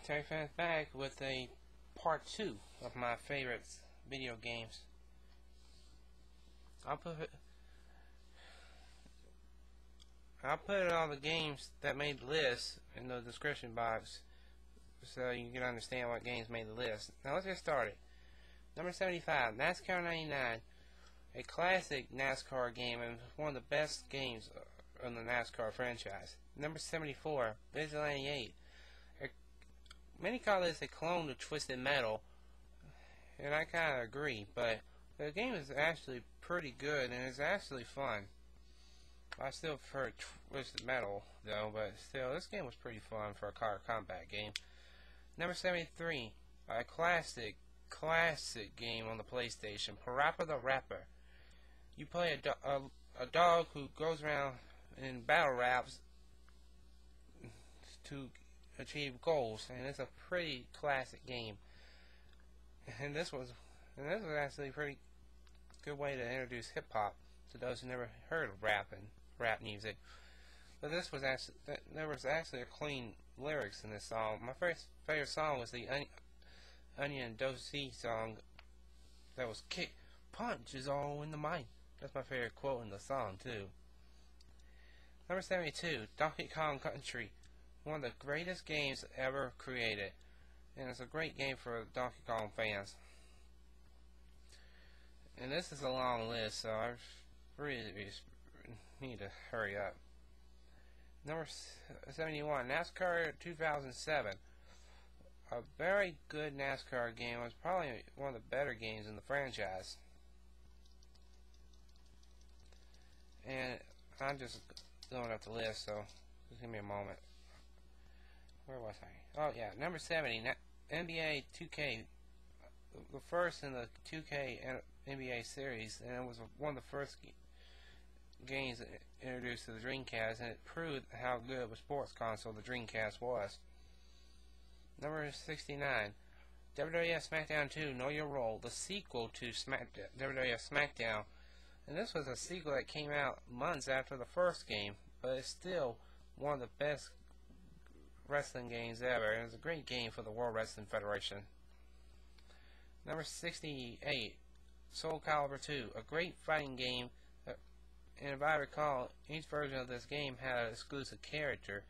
Terry Fans back with a part 2 of my favorite video games. I'll put all the games that made the list in the description box so you can understand what games made the list. Now let's get started. Number 75, NASCAR 99, a classic NASCAR game and one of the best games in the NASCAR franchise. Number 74, Vigilante 8. Many call this a clone of Twisted Metal, and I kind of agree, but the game is actually pretty good and it's actually fun. I still prefer Twisted Metal though, but still, this game was pretty fun for a car combat game. Number 73, a classic game on the PlayStation, PaRappa the Rapper. You play a dog who goes around in battle raps to achieve goals, and it's a pretty classic game. And this was actually a pretty good way to introduce hip hop to those who never heard of rap music. But there was actually a clean lyrics in this song. My first favorite song was the Onion Dozy song that was "Kick, punch is all in the mind." That's my favorite quote in the song too. Number 72, Donkey Kong Country, one of the greatest games ever created, and it's a great game for Donkey Kong fans. And this is a long list, so I really need to hurry up. Number 71, NASCAR 2007. A very good NASCAR game. It was probably one of the better games in the franchise. And I'm just going up the list, so just give me a moment. Where was I? Oh yeah, number 70, NBA 2K. The first in the 2K NBA series, and it was one of the first games introduced to the Dreamcast, and it proved how good of a sports console the Dreamcast was. Number 69, WWF Smackdown 2, Know Your Role, the sequel to WWF Smackdown. And this was a sequel that came out months after the first game, but it's still one of the best wrestling games ever, and it's a great game for the World Wrestling Federation. Number 68, Soul Calibur 2, a great fighting game, and if I recall, each version of this game had an exclusive character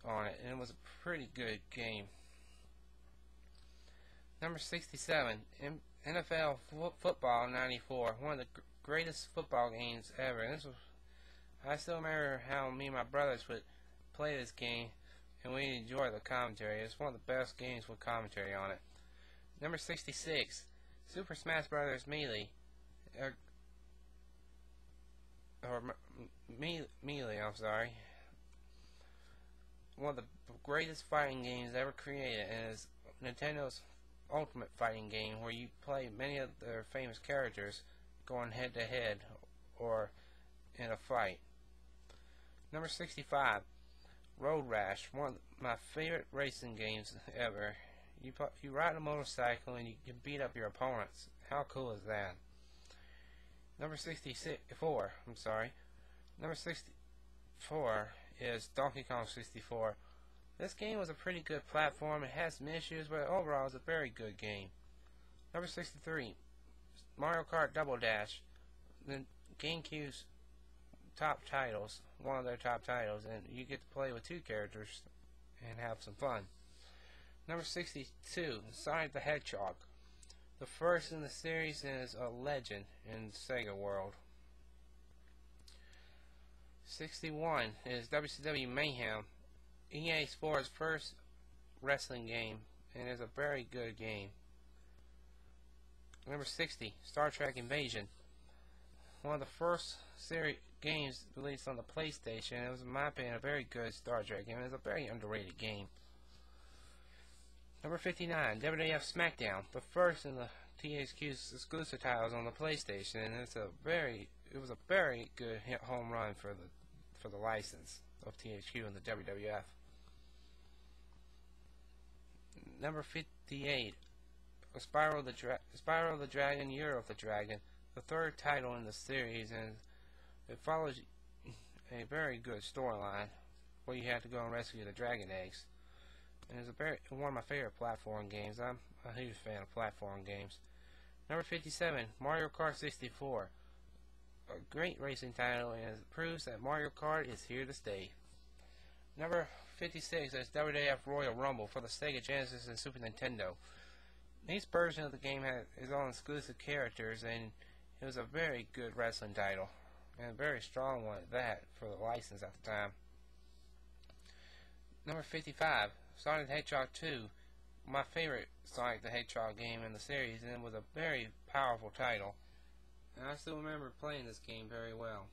on it, and it was a pretty good game. Number 67, NFL Football 94, one of the greatest football games ever. And I still remember how me and my brothers would play this game, and we enjoyed the commentary. It's one of the best games with commentary on it. Number 66, Super Smash Bros. Melee, Melee, I'm sorry. One of the greatest fighting games ever created, and is Nintendo's ultimate fighting game, where you play many of their famous characters going head to head or in a fight. Number 65, Road Rash, one of my favorite racing games ever. You ride a motorcycle and you can beat up your opponents. How cool is that? Number 64, Number 64 is Donkey Kong 64. This game was a pretty good platform. It has some issues, but overall it's a very good game. Number 63, Mario Kart Double Dash, the GameCube's top titles, one of their top titles, and you get to play with two characters and have some fun. Number 62, Sonic the Hedgehog, the first in the series and is a legend in the Sega world. 61 is WCW Mayhem, EA Sports' first wrestling game, and is a very good game. Number 60, Star Trek Invasion, one of the first series games released on the PlayStation. It was, in my opinion, a very good Star Trek game. It's a very underrated game. Number 59, WWF Smackdown, the first in the THQ's exclusive titles on the PlayStation, and it was a very good home run for the license of THQ and the WWF. Number 58, Spyro the Dragon, Year of the Dragon, the third title in the series, and it follows a very good storyline where you have to go and rescue the dragon eggs. and it's one of my favorite platform games. I'm a huge fan of platform games. Number 57, Mario Kart 64. A great racing title, and it proves that Mario Kart is here to stay. Number 56 is WWF Royal Rumble for the Sega Genesis and Super Nintendo. Each version of the game had its own exclusive characters, and it was a very good wrestling title, and a very strong one at that for the license at the time. Number 55, Sonic the Hedgehog 2. My favorite Sonic the Hedgehog game in the series, and it was a very powerful title. And I still remember playing this game very well.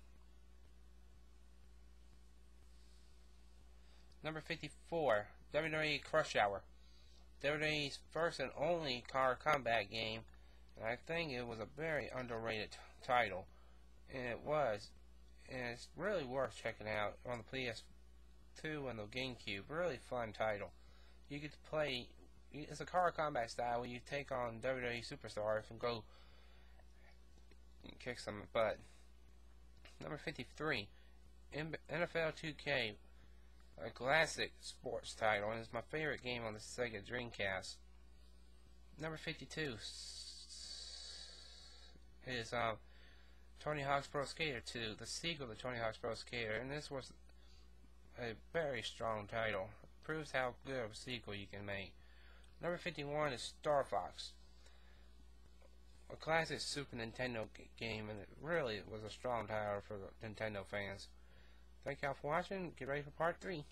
Number 54, WWE Crush Hour. WWE's first and only car combat game, and I think it was a very underrated title. And it was. And it's really worth checking out on the PS2 and the GameCube. Really fun title. You get to play, it's a car combat style where you take on WWE superstars and go and kick some butt. Number 53, NFL 2K. A classic sports title, and it's my favorite game on the Sega Dreamcast. Number 52 is Tony Hawk's Pro Skater 2, the sequel to Tony Hawk's Pro Skater, and this was a very strong title. It proves how good of a sequel you can make. Number 51 is Star Fox, a classic Super Nintendo game, and it really was a strong title for the Nintendo fans. Thank y'all for watching. Get ready for part 3.